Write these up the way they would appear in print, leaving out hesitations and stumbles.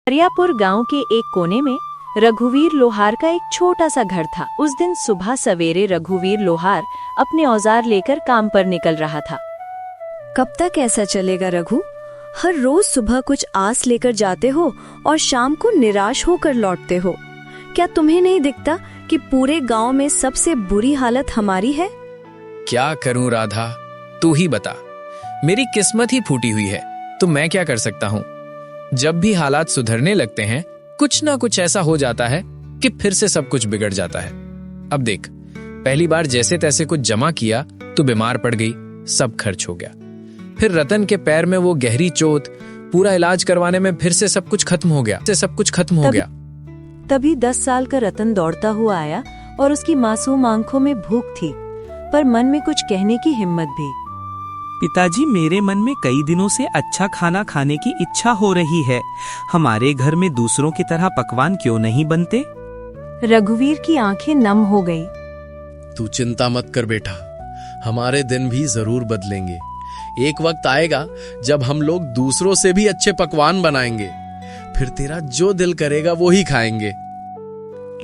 हरियापुर गांव के एक कोने में रघुवीर लोहार का एक छोटा सा घर था। उस दिन सुबह सवेरे रघुवीर लोहार अपने औजार लेकर काम पर निकल रहा था। कब तक ऐसा चलेगा रघु? हर रोज सुबह कुछ आस लेकर जाते हो और शाम को निराश होकर लौटते हो। क्या तुम्हें नहीं दिखता कि पूरे गांव में सबसे बुरी हालत हमारी है? क्या करूं राधा, तू ही बता। मेरी किस्मत ही फूटी हुई है, तो मैं क्या कर सकता हूं। जब भी हालात सुधरने लगते हैं, कुछ ना कुछ ऐसा हो जाता है कि फिर से सब कुछ बिगड़ जाता है। अब देख, पहली बार जैसे तैसे कुछ जमा किया तो बीमार पड़ गई, सब खर्च हो गया। फिर रतन के पैर में वो गहरी चोट, पूरा इलाज करवाने में फिर से सब कुछ खत्म हो गया। तभी 10 साल का रतन दौड़ता हुआ आया और उसकी मासूम आंखों में भूख थी, पर मन में कुछ कहने की हिम्मत भी। पिताजी, मेरे मन में कई दिनों से अच्छा खाना खाने की इच्छा हो रही है। हमारे घर में दूसरों की तरह पकवान क्यों नहीं बनते? रघुवीर की आंखें नम हो गई। तू चिंता मत कर बेटा, हमारे दिन भी जरूर बदलेंगे। एक वक्त आएगा जब हम लोग दूसरों से भी अच्छे पकवान बनाएंगे, फिर तेरा जो दिल करेगा वो ही खाएंगे।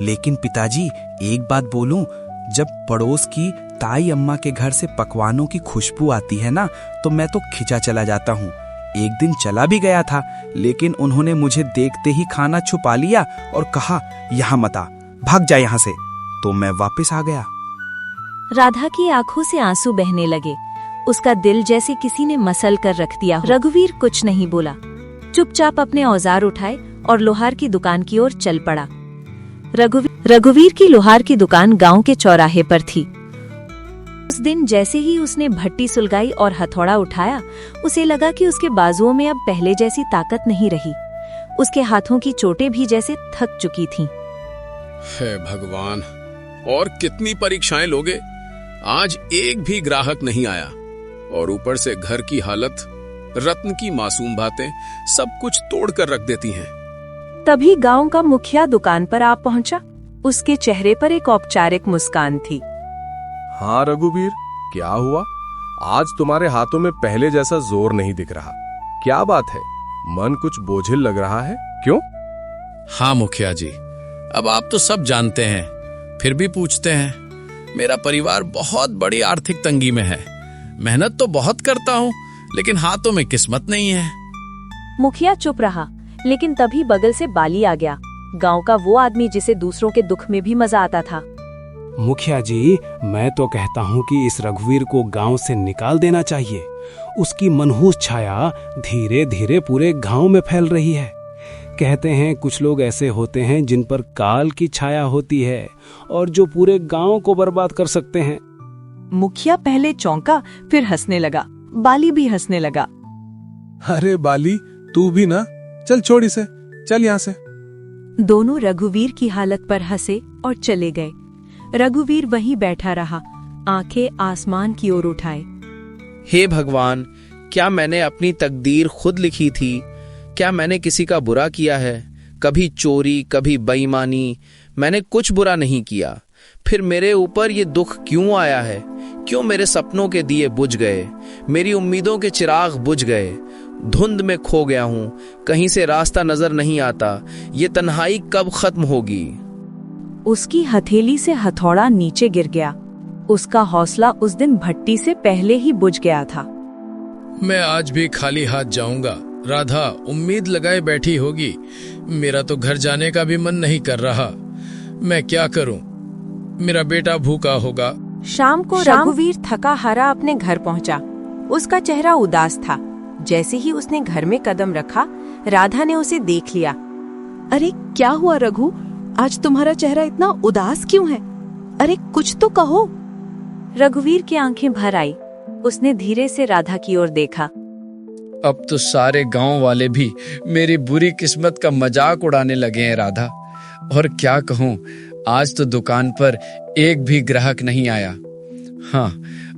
लेकिन पिताजी, एक बात बोलूं, जब पड़ोस की ताई अम्मा के घर से पकवानों की खुशबू आती है ना, तो मैं तो खिंचा चला जाता हूँ। एक दिन चला भी गया था, लेकिन उन्होंने मुझे देखते ही खाना छुपा लिया और कहा, यहाँ मत आ, भाग जा यहाँ से। तो मैं वापस आ गया। राधा की आंखों से आंसू बहने लगे। उसका दिल जैसे किसी ने मसल कर रख दिया हो। रघुवीर कुछ नहीं बोला, चुपचाप अपने औजार उठाए और लोहार की दुकान की ओर चल पड़ा। रघुवीर की लोहार की दुकान गांव के चौराहे पर थी। उस दिन जैसे ही उसने भट्टी सुलगाई और हथौड़ा उठाया, उसे लगा कि उसके बाजुओं में अब पहले जैसी ताकत नहीं रही। उसके हाथों की चोटें भी जैसे थक चुकी थीं। हे भगवान, और कितनी परीक्षाएं लोगे। आज एक भी ग्राहक नहीं आया, और ऊपर से घर की हालत, रत्न की मासूम बातें सब कुछ तोड़ कर रख देती हैं। तभी गांव का मुखिया दुकान पर आ पहुंचा। उसके चेहरे पर एक औपचारिक मुस्कान थी। हाँ रघुवीर, क्या हुआ? आज तुम्हारे हाथों में पहले जैसा जोर नहीं दिख रहा। क्या बात है? मन कुछ बोझिल लग रहा है, क्यों? हाँ मुखिया जी, अब आप तो सब जानते हैं, फिर भी पूछते हैं। मेरा परिवार बहुत बड़ी आर्थिक तंगी में है। मेहनत तो बहुत करता हूँ, लेकिन हाथों में किस्मत नहीं है। मुखिया चुप रहा, लेकिन तभी बगल से बाली आ गया, गांव का वो आदमी जिसे दूसरों के दुख में भी मजा आता था। मुखिया जी, मैं तो कहता हूँ कि इस रघुवीर को गांव से निकाल देना चाहिए। उसकी मनहूस छाया धीरे धीरे पूरे गांव में फैल रही है। कहते हैं कुछ लोग ऐसे होते हैं जिन पर काल की छाया होती है और जो पूरे गांव को बर्बाद कर सकते हैं। मुखिया पहले चौंका, फिर हंसने लगा। बाली भी हंसने लगा। अरे बाली, तू भी ना, चल छोड़ इसे, चल यहाँ से। दोनों रघुवीर की हालत पर हंसे और चले गए। रघुवीर वहीं बैठा रहा, आंखें आसमान की ओर उठाए। हे भगवान, क्या मैंने अपनी तकदीर खुद लिखी थी? क्या मैंने किसी का बुरा किया है? कभी चोरी, कभी बेईमानी, मैंने कुछ बुरा नहीं किया। फिर मेरे ऊपर ये दुख क्यों आया है? क्यों मेरे सपनों के दिए बुझ गए? मेरी उम्मीदों के चिराग बुझ गए। धुंध में खो गया हूँ, कहीं से रास्ता नजर नहीं आता। ये तन्हाई कब खत्म होगी? उसकी हथेली से हथौड़ा नीचे गिर गया। उसका हौसला उस दिन भट्टी से पहले ही बुझ गया था। मैं आज भी खाली हाथ जाऊंगा। राधा उम्मीद लगाए बैठी होगी। मेरा तो घर जाने का भी मन नहीं कर रहा। मैं क्या करूं? मेरा बेटा भूखा होगा। शाम को रघुवीर थका हारा अपने घर पहुंचा। उसका चेहरा उदास था। जैसे ही उसने घर में कदम रखा, राधा ने उसे देख लिया। अरे क्या हुआ रघु, आज तुम्हारा चेहरा इतना उदास क्यों है? अरे कुछ तो कहो। रघुवीर की आंखें भर आई। उसने धीरे से राधा की ओर देखा। अब तो सारे गांव वाले भी मेरी बुरी किस्मत का मजाक उड़ाने लगे हैं राधा। और क्या कहूँ, आज तो दुकान पर एक भी ग्राहक नहीं आया। हाँ,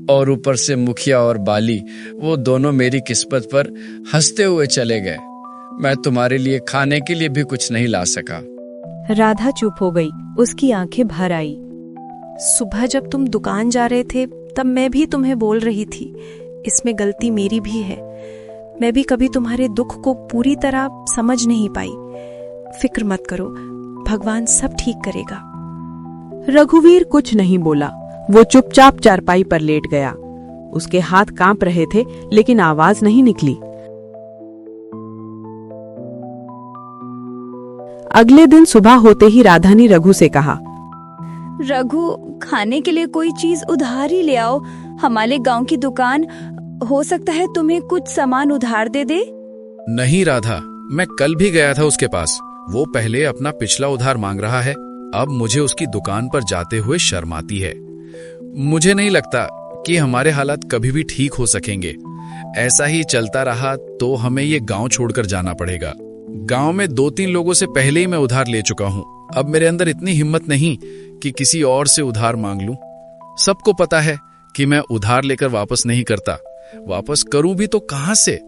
और ऊपर से मुखिया और बाली, वो दोनों मेरी किस्मत पर हंसते हुए चले गए। मैं तुम्हारे लिए खाने के लिए भी कुछ नहीं ला सका। राधा चुप हो गई। उसकी आंखें भर आई। सुबह जब तुम दुकान जा रहे थे, तब मैं भी तुम्हें बोल रही थी, इसमें गलती मेरी भी है। मैं भी कभी तुम्हारे दुख को पूरी तरह समझ नहीं पाई। फिक्र मत करो, भगवान सब ठीक करेगा। रघुवीर कुछ नहीं बोला। वो चुपचाप चारपाई पर लेट गया। उसके हाथ कांप रहे थे लेकिन आवाज नहीं निकली। अगले दिन सुबह होते ही राधा ने रघु से कहा, रघु, खाने के लिए कोई चीज उधार ही ले आओ। हमारे गांव की दुकान, हो सकता है तुम्हें कुछ सामान उधार दे दे। नहीं राधा, मैं कल भी गया था उसके पास। वो पहले अपना पिछला उधार मांग रहा है, अब मुझे उसकी दुकान पर जाते हुए शर्म आती है। मुझे नहीं लगता कि हमारे हालात कभी भी ठीक हो सकेंगे। ऐसा ही चलता रहा तो हमें ये गांव छोड़कर जाना पड़ेगा। गांव में 2-3 लोगों से पहले ही मैं उधार ले चुका हूं। अब मेरे अंदर इतनी हिम्मत नहीं कि किसी और से उधार मांग लूं। सबको पता है कि मैं उधार लेकर वापस नहीं करता। वापस करूं भी तो कहां से?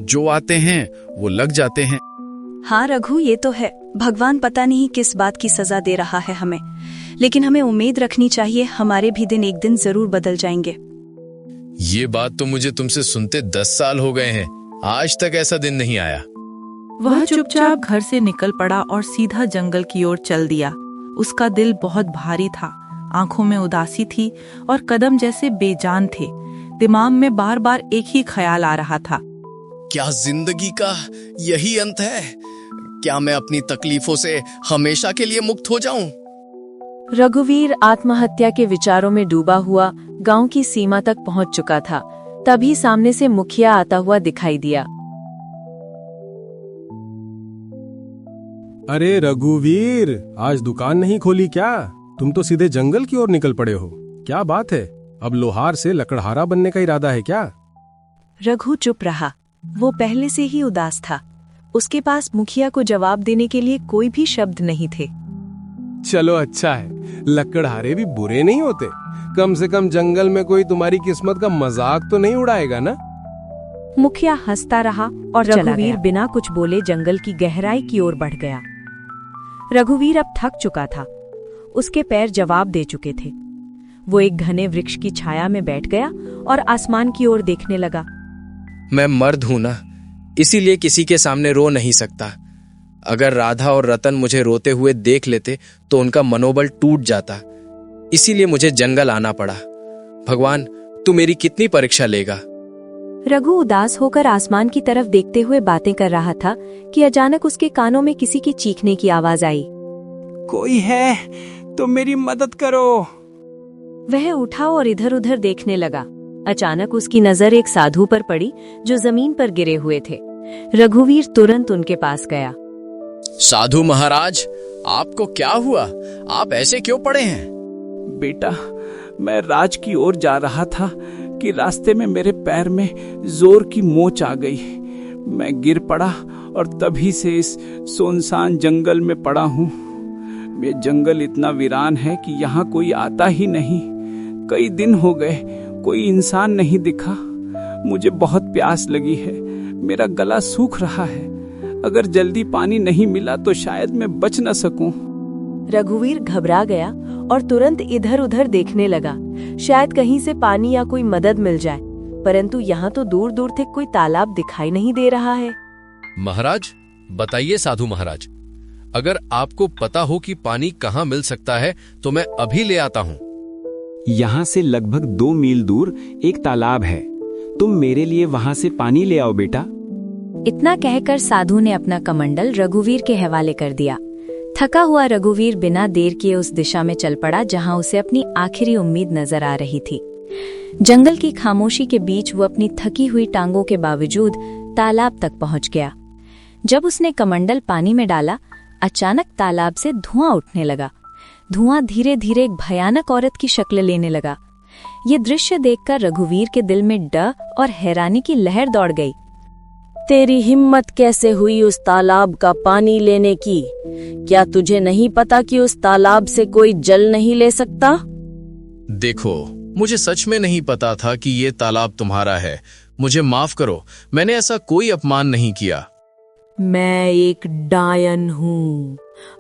जो आते हैं वो लग जाते हैं। हाँ रघु, ये तो है। भगवान पता नहीं किस बात की सजा दे रहा है हमें, लेकिन हमें उम्मीद रखनी चाहिए, हमारे भी दिन एक दिन जरूर बदल जाएंगे। ये बात तो मुझे तुमसे सुनते 10 साल हो गए हैं, आज तक ऐसा दिन नहीं आया। वह चुपचाप घर से निकल पड़ा और सीधा जंगल की ओर चल दिया। उसका दिल बहुत भारी था, आंखों में उदासी थी और कदम जैसे बेजान थे। दिमाग में बार बार एक ही ख्याल आ रहा था, क्या जिंदगी का यही अंत है? क्या मैं अपनी तकलीफों से हमेशा के लिए मुक्त हो जाऊं? रघुवीर आत्महत्या के विचारों में डूबा हुआ गांव की सीमा तक पहुंच चुका था। तभी सामने से मुखिया आता हुआ दिखाई दिया। अरे रघुवीर, आज दुकान नहीं खोली क्या? तुम तो सीधे जंगल की ओर निकल पड़े हो। क्या बात है? अब लोहार से लकड़हारा बनने का इरादा है क्या? रघु चुप रहा। वो पहले से ही उदास था। उसके पास मुखिया को जवाब देने के लिए कोई भी शब्द नहीं थे। चलो अच्छा है, लकड़हारे भी बुरे नहीं होते। कम से कम जंगल में कोई तुम्हारी किस्मत का मजाक तो नहीं उड़ाएगा ना? मुखिया हंसता रहा और रघुवीर बिना कुछ बोले जंगल की गहराई की ओर बढ़ गया। रघुवीर अब थक चुका था। उसके पैर जवाब दे चुके थे। वो एक घने वृक्ष की छाया में बैठ गया और आसमान की ओर देखने लगा। मैं मर्द हूं ना, इसीलिए किसी के सामने रो नहीं सकता। अगर राधा और रतन मुझे रोते हुए देख लेते तो उनका मनोबल टूट जाता। इसीलिए मुझे जंगल आना पड़ा। भगवान, तू मेरी कितनी परीक्षा लेगा? रघु उदास होकर आसमान की तरफ देखते हुए बातें कर रहा था कि अचानक उसके कानों में किसी की चीखने की आवाज आई। कोई है तो मेरी मदद करो। वह उठा और इधर उधर देखने लगा। अचानक उसकी नजर एक साधु पर पड़ी जो जमीन पर गिरे हुए थे। रघुवीर तुरंत उनके पास गया। साधु महाराज, आपको क्या हुआ? आप ऐसे क्यों पड़े हैं? बेटा, मैं राज की ओर जा रहा था कि रास्ते में मेरे पैर में जोर की मोच आ गई। मैं गिर पड़ा और तभी से इस सुनसान जंगल में पड़ा हूँ। ये जंगल इतना वीरान है कि यहाँ कोई आता ही नहीं। कई दिन हो गए, कोई इंसान नहीं दिखा। मुझे बहुत प्यास लगी है, मेरा गला सूख रहा है। अगर जल्दी पानी नहीं मिला तो शायद मैं बच न सकूं। रघुवीर घबरा गया और तुरंत इधर उधर देखने लगा। शायद कहीं से पानी या कोई मदद मिल जाए, परंतु यहाँ तो दूर दूर तक कोई तालाब दिखाई नहीं दे रहा है। महाराज, बताइए साधु महाराज, अगर आपको पता हो कि पानी कहाँ मिल सकता है तो मैं अभी ले आता हूँ। यहाँ से लगभग 2 मील दूर एक तालाब है। तुम मेरे लिए वहाँ से पानी ले आओ बेटा। इतना कहकर साधु ने अपना कमंडल रघुवीर के हवाले कर दिया। थका हुआ रघुवीर बिना देर किए उस दिशा में चल पड़ा जहां उसे अपनी आखिरी उम्मीद नजर आ रही थी। जंगल की खामोशी के बीच वो अपनी थकी हुई टांगों के बावजूद तालाब तक पहुंच गया। जब उसने कमंडल पानी में डाला, अचानक तालाब से धुआं उठने लगा। धुआं धीरे धीरे एक भयानक औरत की शक्ल लेने लगा। ये दृश्य देखकर रघुवीर के दिल में डर और हैरानी की लहर दौड़ गई। तेरी हिम्मत कैसे हुई उस तालाब का पानी लेने की? क्या तुझे नहीं पता कि उस तालाब से कोई जल नहीं ले सकता? देखो, मुझे सच में नहीं पता था कि ये तालाब तुम्हारा है। मुझे माफ करो, मैंने ऐसा कोई अपमान नहीं किया। मैं एक डायन हूँ।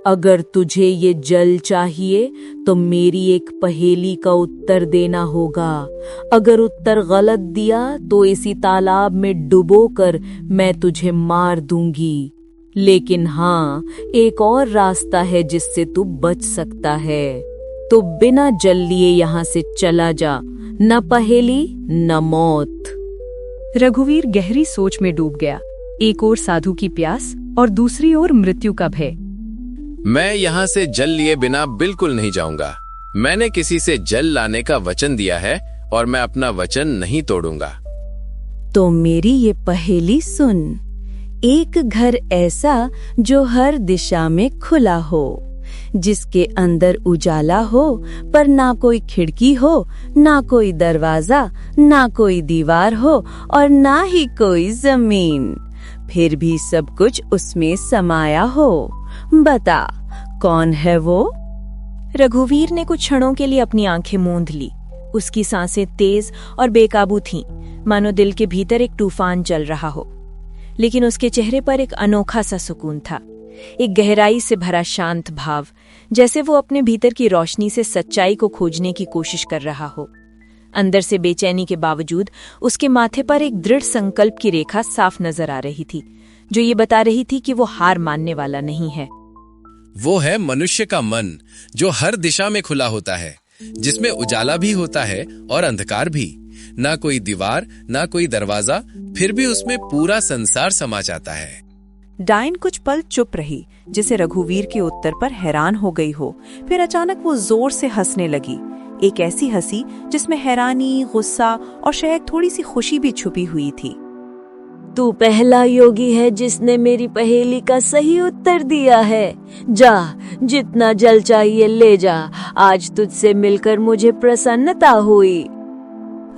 अगर तुझे ये जल चाहिए तो मेरी एक पहेली का उत्तर देना होगा। अगर उत्तर गलत दिया तो इसी तालाब में डुबोकर मैं तुझे मार दूंगी। लेकिन हाँ, एक और रास्ता है जिससे तू बच सकता है। तो बिना जल लिए यहाँ से चला जा, न पहेली न मौत। रघुवीर गहरी सोच में डूब गया। एक ओर साधु की प्यास और दूसरी ओर मृत्यु का भय। मैं यहाँ से जल लिए बिना बिल्कुल नहीं जाऊंगा। मैंने किसी से जल लाने का वचन दिया है और मैं अपना वचन नहीं तोड़ूंगा। तो मेरी ये पहेली सुन। एक घर ऐसा जो हर दिशा में खुला हो, जिसके अंदर उजाला हो पर ना कोई खिड़की हो, ना कोई दरवाजा, ना कोई दीवार हो और ना ही कोई जमीन, फिर भी सब कुछ उसमें समाया हो। बता कौन है वो? रघुवीर ने कुछ क्षणों के लिए अपनी आंखें मूंद ली। उसकी सांसें तेज और बेकाबू थीं, मानो दिल के भीतर एक तूफान चल रहा हो। लेकिन उसके चेहरे पर एक अनोखा सा सुकून था, एक गहराई से भरा शांत भाव, जैसे वो अपने भीतर की रोशनी से सच्चाई को खोजने की कोशिश कर रहा हो। अंदर से बेचैनी के बावजूद उसके माथे पर एक दृढ़ संकल्प की रेखा साफ नजर आ रही थी, जो ये बता रही थी कि वो हार मानने वाला नहीं है। वो है मनुष्य का मन, जो हर दिशा में खुला होता है, जिसमें उजाला भी होता है और अंधकार भी। ना कोई दीवार, ना कोई दरवाजा, फिर भी उसमें पूरा संसार समा जाता है। डायन कुछ पल चुप रही, जिसे रघुवीर के उत्तर पर हैरान हो गई हो। फिर अचानक वो जोर से हंसने लगी, एक ऐसी हंसी जिसमें हैरानी, गुस्सा और शायद थोड़ी सी खुशी भी छुपी हुई थी। तू पहला योगी है जिसने मेरी पहेली का सही उत्तर दिया है। जा, जितना जल चाहिए ले जा। आज तुझसे मिलकर मुझे प्रसन्नता हुई।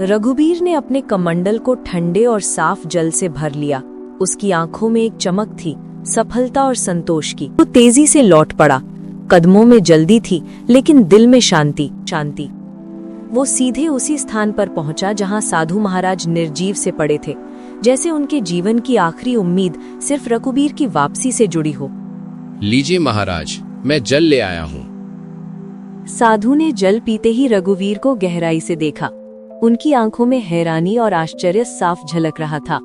रघुवीर ने अपने कमंडल को ठंडे और साफ जल से भर लिया। उसकी आंखों में एक चमक थी, सफलता और संतोष की। वो तेजी से लौट पड़ा। कदमों में जल्दी थी, लेकिन दिल में शांति। वो सीधे उसी स्थान पर पहुंचा जहां साधु महाराज निर्जीव से पड़े थे, जैसे उनके जीवन की आखिरी उम्मीद सिर्फ रघुवीर की वापसी से जुड़ी हो। लीजिए महाराज, मैं जल ले आया हूँ। साधु ने जल पीते ही रघुवीर को गहराई से देखा। उनकी आंखों में हैरानी और आश्चर्य साफ झलक रहा था।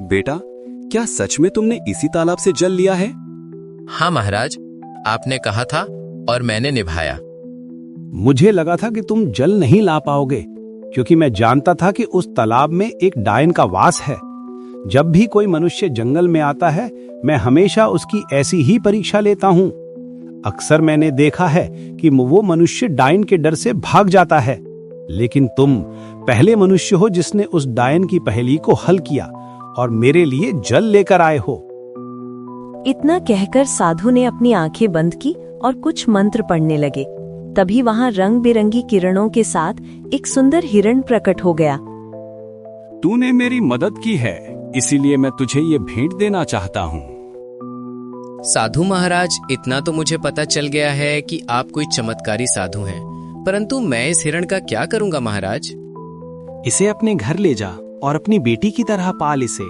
बेटा, क्या सच में तुमने इसी तालाब से जल लिया है? हाँ महाराज, आपने कहा था और मैंने निभाया। मुझे लगा था कि तुम जल नहीं ला पाओगे, क्योंकि मैं जानता था कि उस तालाब में एक डायन का वास है। जब भी कोई मनुष्य जंगल में आता है, मैं हमेशा उसकी ऐसी ही परीक्षा लेता हूँ। अक्सर मैंने देखा है कि वो मनुष्य डायन के डर से भाग जाता है, लेकिन तुम पहले मनुष्य हो जिसने उस डायन की पहेली को हल किया और मेरे लिए जल लेकर आए हो। इतना कहकर साधु ने अपनी आंखें बंद की और कुछ मंत्र पढ़ने लगे। तभी वहां रंग बिरंगी किरणों के साथ एक सुंदर हिरण प्रकट हो गया। तूने मेरी मदद की है, इसीलिए मैं तुझे ये भेंट देना चाहता हूँ। साधु महाराज, इतना तो मुझे पता चल गया है कि आप कोई चमत्कारी साधु हैं, परंतु मैं इस हिरण का क्या करूंगा महाराज? इसे अपने घर ले जा और अपनी बेटी की तरह पाल इसे।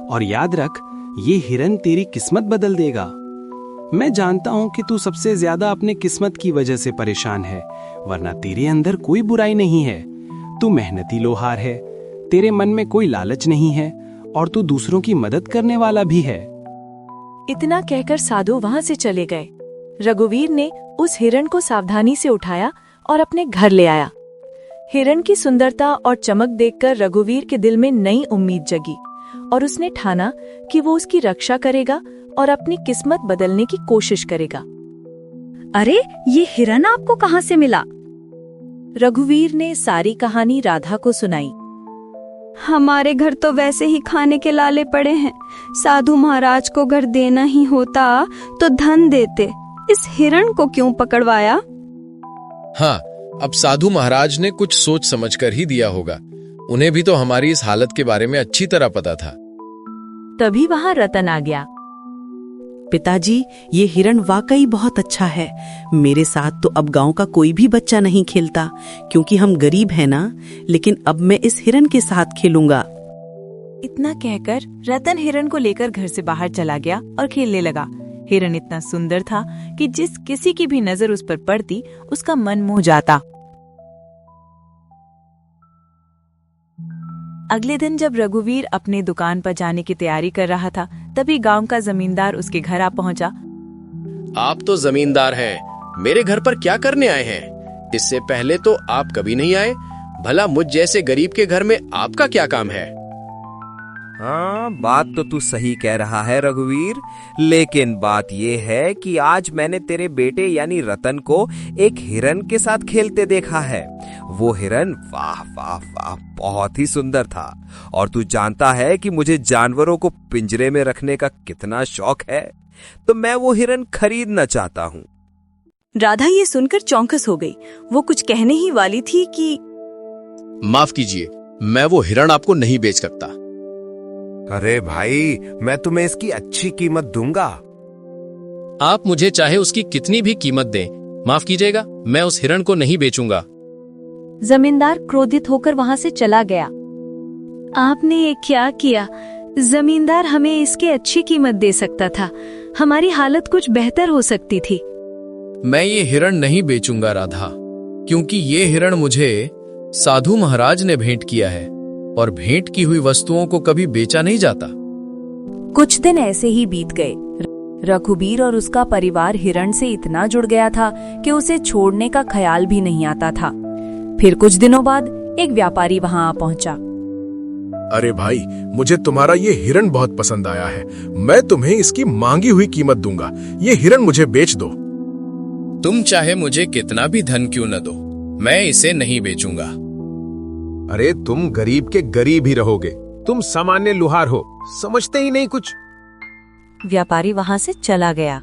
और याद रख, ये हिरण तेरी किस्मत बदल देगा। मैं जानता हूँ कि तू सबसे ज्यादा अपने किस्मत की वजह से परेशान है, वरना तेरे अंदर कोई बुराई नहीं है। तू मेहनती लोहार है, तेरे मन में कोई लालच नहीं है और तू दूसरों की मदद करने वाला भी है। इतना कहकर साधु वहां से चले गए। रघुवीर ने उस हिरण को सावधानी से उठाया और अपने घर ले आया। हिरण की सुंदरता और चमक देखकर रघुवीर के दिल में नई उम्मीद जगी और उसने ठाना कि वो उसकी रक्षा करेगा और अपनी किस्मत बदलने की कोशिश करेगा। अरे, ये हिरण आपको कहाँ से मिला? रघुवीर ने सारी कहानी राधा को सुनाई। हमारे घर तो वैसे ही खाने के लाले पड़े हैं। साधु महाराज को घर देना ही होता तो धन देते, इस हिरण को क्यों पकड़वाया? हाँ, अब साधु महाराज ने कुछ सोच समझकर ही दिया होगा। उन्हें भी तो हमारी इस हालत के बारे में अच्छी तरह पता था। तभी वहां रतन आ गया। पिताजी, ये हिरण वाकई बहुत अच्छा है। मेरे साथ तो अब गांव का कोई भी बच्चा नहीं खेलता, क्योंकि हम गरीब हैं ना। लेकिन अब मैं इस हिरण के साथ खेलूंगा। इतना कहकर रतन हिरण को लेकर घर से बाहर चला गया और खेलने लगा। हिरण इतना सुंदर था कि जिस किसी की भी नजर उस पर पड़ती, उसका मन मोह जाता। अगले दिन जब रघुवीर अपने दुकान पर जाने की तैयारी कर रहा था, तभी गांव का जमींदार उसके घर आ पहुंचा। आप तो जमींदार हैं, मेरे घर पर क्या करने आए हैं? इससे पहले तो आप कभी नहीं आए। भला मुझ जैसे गरीब के घर में आपका क्या काम है? हाँ, बात तो तू सही कह रहा है रघुवीर, लेकिन बात यह है कि आज मैंने तेरे बेटे यानी रतन को एक हिरन के साथ खेलते देखा है। वो हिरन वाह वाह वाह बहुत ही सुंदर था। और तू जानता है कि मुझे जानवरों को पिंजरे में रखने का कितना शौक है, तो मैं वो हिरन खरीदना चाहता हूँ। राधा ये सुनकर चौंकस हो गई। वो कुछ कहने ही वाली थी कि माफ कीजिए, मैं वो हिरन आपको नहीं बेच सकता। अरे भाई, मैं तुम्हें इसकी अच्छी कीमत दूंगा। आप मुझे चाहे उसकी कितनी भी कीमत दें, माफ कीजिएगा, मैं उस हिरन को नहीं बेचूंगा। जमींदार क्रोधित होकर वहां से चला गया। आपने ये क्या किया? जमींदार हमें इसकी अच्छी कीमत दे सकता था, हमारी हालत कुछ बेहतर हो सकती थी। मैं ये हिरण नहीं बेचूंगा राधा, क्योंकि ये हिरण मुझे साधु महाराज ने भेंट किया है और भेंट की हुई वस्तुओं को कभी बेचा नहीं जाता। कुछ दिन ऐसे ही बीत गए। रघुवीर और उसका परिवार हिरण से इतना जुड़ गया था कि उसे छोड़ने का ख्याल भी नहीं आता था। फिर कुछ दिनों बाद एक व्यापारी वहां आ पहुंचा। अरे भाई, मुझे तुम्हारा ये हिरण बहुत पसंद आया है। मैं तुम्हें इसकी मांगी हुई कीमत दूंगा। ये हिरण मुझे बेच दो। तुम चाहे मुझे कितना भी धन क्यों न दो, मैं इसे नहीं बेचूंगा। अरे तुम गरीब के गरीब ही रहोगे। तुम सामान्य लुहार हो, समझते ही नहीं कुछ। व्यापारी वहां से चला गया।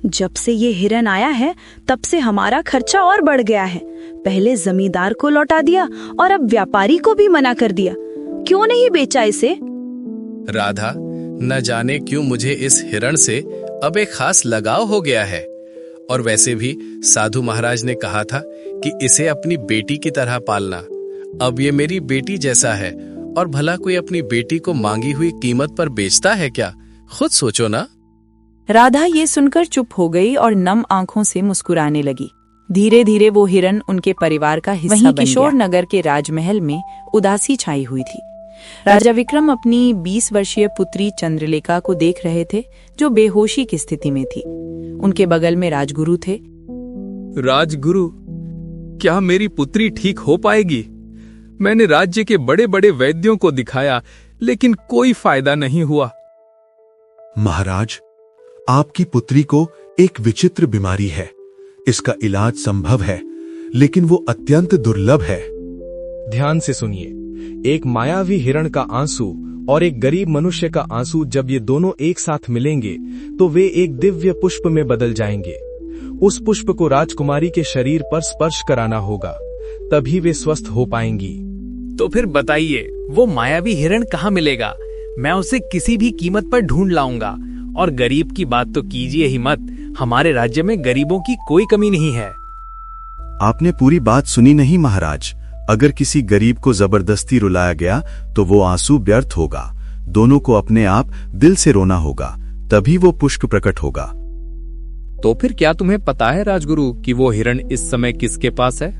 जब से ये हिरन आया है, तब से हमारा खर्चा और बढ़ गया है। पहले जमींदार को लौटा दिया और अब व्यापारी को भी मना कर दिया। क्यों नहीं बेचा इसे? राधा, न जाने क्यों मुझे इस हिरण से अब एक खास लगाव हो गया है। और वैसे भी साधु महाराज ने कहा था कि इसे अपनी बेटी की तरह पालना। अब ये मेरी बेटी जैसा है, और भला कोई अपनी बेटी को मांगी हुई कीमत पर बेचता है क्या? खुद सोचो ना। राधा ये सुनकर चुप हो गई और नम आंखों से मुस्कुराने लगी। धीरे धीरे वो हिरन उनके परिवार का हिस्सा बन गया। वहीं किशोर नगर के राजमहल में उदासी छाई हुई थी। राजा विक्रम अपनी 20 वर्षीय पुत्री चंद्रलेखा को देख रहे थे, जो बेहोशी की स्थिति में थी। उनके बगल में राजगुरु थे। राजगुरु, क्या मेरी पुत्री ठीक हो पाएगी? मैंने राज्य के बड़े बड़े वैद्यों को दिखाया, लेकिन कोई फायदा नहीं हुआ। महाराज, आपकी पुत्री को एक विचित्र बीमारी है। इसका इलाज संभव है, लेकिन वो अत्यंत दुर्लभ है। ध्यान से सुनिए। एक मायावी हिरण का आंसू और एक गरीब मनुष्य का आंसू जब ये दोनों एक साथ मिलेंगे तो वे एक दिव्य पुष्प में बदल जाएंगे। उस पुष्प को राजकुमारी के शरीर पर स्पर्श कराना होगा, तभी वे स्वस्थ हो पाएंगी। तो फिर बताइए, वो मायावी हिरण कहाँ मिलेगा? मैं उसे किसी भी कीमत पर ढूंढ लाऊंगा। और गरीब की बात तो कीजिए ही मत। हमारे राज्य में गरीबों की कोई कमी नहीं है। आपने पूरी बात सुनी नहीं महाराज। अगर किसी गरीब को जबरदस्ती रुलाया गया तो वो आंसू व्यर्थ होगा। दोनों को अपने आप दिल से रोना होगा, तभी वो पुष्प प्रकट होगा। तो फिर क्या तुम्हें पता है राजगुरु कि वो हिरण इस समय किसके पास है?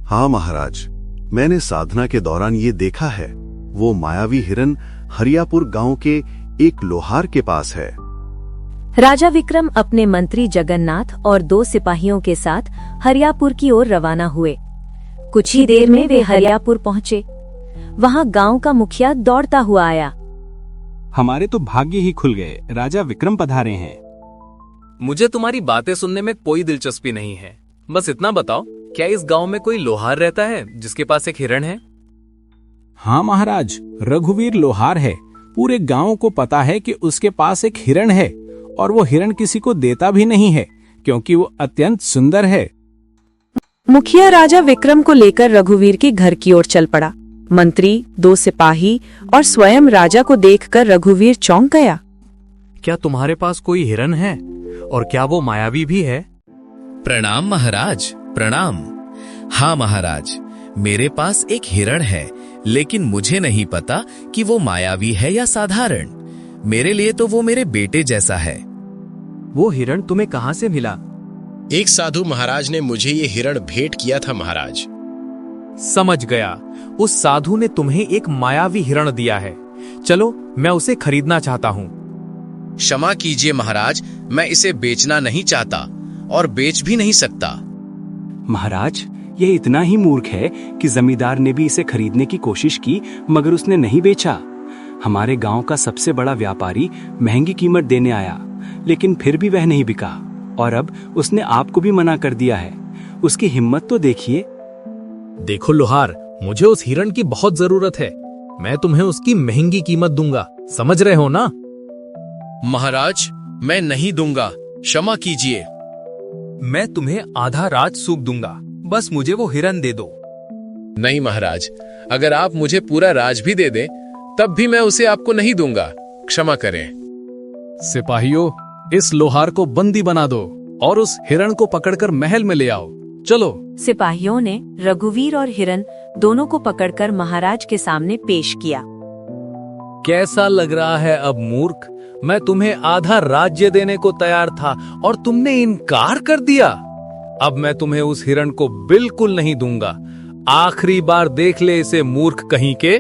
हाँ महाराज, मैंने साधना के दौरान ये देखा है। वो मायावी हिरण हरियापुर गांव के एक लोहार के पास है। राजा विक्रम अपने मंत्री जगन्नाथ और 2 सिपाहियों के साथ हरियापुर की ओर रवाना हुए। कुछ ही देर में वे हरियापुर पहुंचे। वहां गांव का मुखिया दौड़ता हुआ आया। हमारे तो भाग्य ही खुल गए, राजा विक्रम पधारे हैं। मुझे तुम्हारी बातें सुनने में कोई दिलचस्पी नहीं है। बस इतना बताओ, क्या इस गांव में कोई लोहार रहता है जिसके पास एक हिरण है? हाँ महाराज, रघुवीर लोहार है। पूरे गांव को पता है कि उसके पास एक हिरण है, और वो हिरण किसी को देता भी नहीं है, क्योंकि वो अत्यंत सुंदर है। मुखिया राजा विक्रम को लेकर रघुवीर के घर की ओर चल पड़ा। मंत्री, 2 सिपाही और स्वयं राजा को देखकर रघुवीर चौंक गया। क्या तुम्हारे पास कोई हिरण है? और क्या वो मायावी भी है? प्रणाम महाराज, प्रणाम। हाँ महाराज, मेरे पास एक हिरण है, लेकिन मुझे नहीं पता कि वो मायावी है या साधारण। मेरे लिए तो वो मेरे बेटे जैसा है। वो हिरण तुम्हें कहाँ से मिला? एक साधु महाराज ने मुझे ये हिरण भेंट किया था महाराज। समझ गया, उस साधु ने तुम्हें एक मायावी हिरण दिया है। चलो, मैं उसे खरीदना चाहता हूँ। क्षमा कीजिए महाराज, मैं इसे बेचना नहीं चाहता और बेच भी नहीं सकता। महाराज, यह इतना ही मूर्ख है कि जमींदार ने भी इसे खरीदने की कोशिश की, मगर उसने नहीं बेचा। हमारे गांव का सबसे बड़ा व्यापारी महंगी कीमत देने आया, लेकिन फिर भी वह नहीं बिका, और अब उसने आपको भी मना कर दिया है। उसकी हिम्मत तो देखिए। देखो लोहार, मुझे उस हिरण की बहुत जरूरत है। मैं तुम्हें उसकी महंगी कीमत दूंगा, समझ रहे हो ना? महाराज, मैं नहीं दूंगा, क्षमा कीजिए। मैं तुम्हें आधा राज सूख दूंगा, बस मुझे वो हिरण दे दो। नहीं महाराज, अगर आप मुझे पूरा राज भी दे दें तब भी मैं उसे आपको नहीं दूंगा, क्षमा करें। सिपाहियों, इस लोहार को बंदी बना दो और उस हिरण को पकड़कर महल में ले आओ। चलो। सिपाहियों ने रघुवीर और हिरण दोनों को पकड़कर महाराज के सामने पेश किया। कैसा लग रहा है अब मूर्ख? मैं तुम्हें आधा राज्य देने को तैयार था और तुमने इनकार कर दिया। अब मैं तुम्हें उस हिरण को बिल्कुल नहीं दूंगा। आखिरी बार देख ले इसे, मूर्ख कहीं के।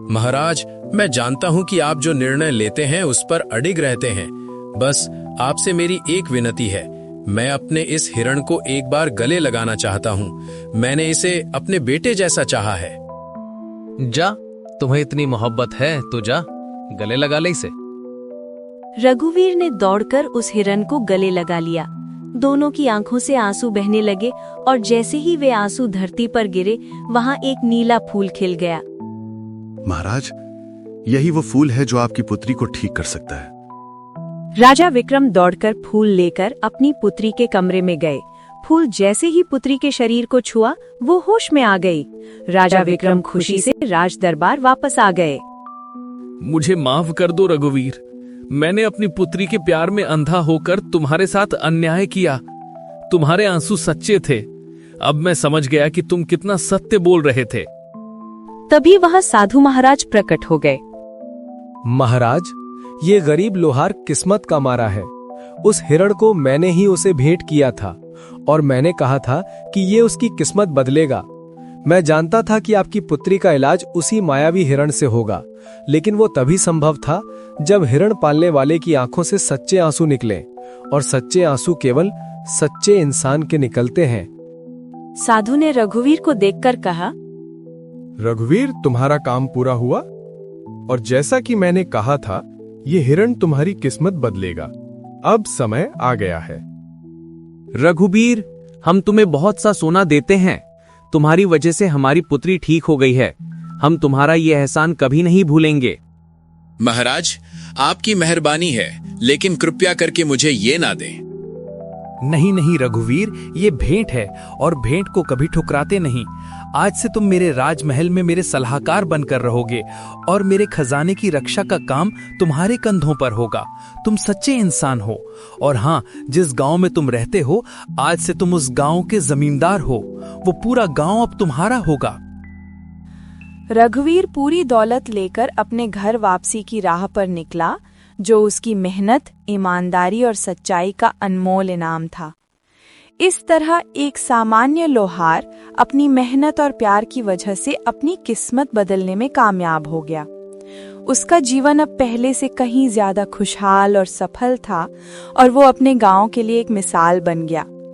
महाराज, मैं जानता हूं कि आप जो निर्णय लेते हैं उस पर अडिग रहते हैं। बस आपसे मेरी एक विनती है, मैं अपने इस हिरण को एक बार गले लगाना चाहता हूं। मैंने इसे अपने बेटे जैसा चाहा है। जा, तुम्हें इतनी मोहब्बत है तो जा, गले लगा ले इसे। रघुवीर ने दौड़कर उस हिरण को गले लगा लिया। दोनों की आंखों से आंसू बहने लगे और जैसे ही वे आंसू धरती पर गिरे, वहां एक नीला फूल खिल गया। महाराज, यही वो फूल है जो आपकी पुत्री को ठीक कर सकता है। राजा विक्रम दौड़कर फूल लेकर अपनी पुत्री के कमरे में गए। फूल जैसे ही पुत्री के शरीर को छुआ, वो होश में आ गई। राजा विक्रम खुशी से राज दरबार वापस आ गए। मुझे माफ कर दो रघुवीर, मैंने अपनी पुत्री के प्यार में अंधा होकर तुम्हारे साथ अन्याय किया। तुम्हारे आंसू सच्चे थे। अब मैं समझ गया कि तुम कितना सत्य बोल रहे थे। तभी वहां साधु महाराज प्रकट हो गए। महाराज, ये गरीब लोहार किस्मत का मारा है। उस हिरण को मैंने ही उसे भेंट किया था और मैंने कहा था कि ये उसकी किस्मत बदलेगा। मैं जानता था कि आपकी पुत्री का इलाज उसी मायावी हिरण से होगा, लेकिन वो तभी संभव था जब हिरण पालने वाले की आंखों से सच्चे आंसू निकले, और सच्चे आंसू केवल सच्चे इंसान के निकलते हैं। साधु ने रघुवीर को देखकर कहा, रघुवीर, तुम्हारा काम पूरा हुआ और जैसा कि मैंने कहा था, ये हिरण तुम्हारी किस्मत बदलेगा। अब समय आ गया है। रघुवीर, हम तुम्हें बहुत सा सोना देते हैं। तुम्हारी वजह से हमारी पुत्री ठीक हो गई है। हम तुम्हारा ये एहसान कभी नहीं भूलेंगे। महाराज, आपकी मेहरबानी है, लेकिन कृपया करके मुझे ये ना दें। नहीं नहीं रघुवीर, ये भेंट है और भेंट को कभी ठुकराते नहीं। आज से तुम मेरे राजमहल में मेरे सलाहकार बनकर रहोगे और मेरे खजाने की रक्षा का काम तुम्हारे कंधों पर होगा। तुम सच्चे इंसान हो, और हाँ, जिस गांव में तुम रहते हो, आज से तुम उस गांव के जमींदार हो। वो पूरा गांव अब तुम्हारा होगा। रघुवीर पूरी दौलत लेकर अपने घर वापसी की राह पर निकला, जो उसकी मेहनत, ईमानदारी और सच्चाई का अनमोल इनाम था। इस तरह एक सामान्य लोहार अपनी मेहनत और प्यार की वजह से अपनी किस्मत बदलने में कामयाब हो गया। उसका जीवन अब पहले से कहीं ज्यादा खुशहाल और सफल था, और वो अपने गांव के लिए एक मिसाल बन गया।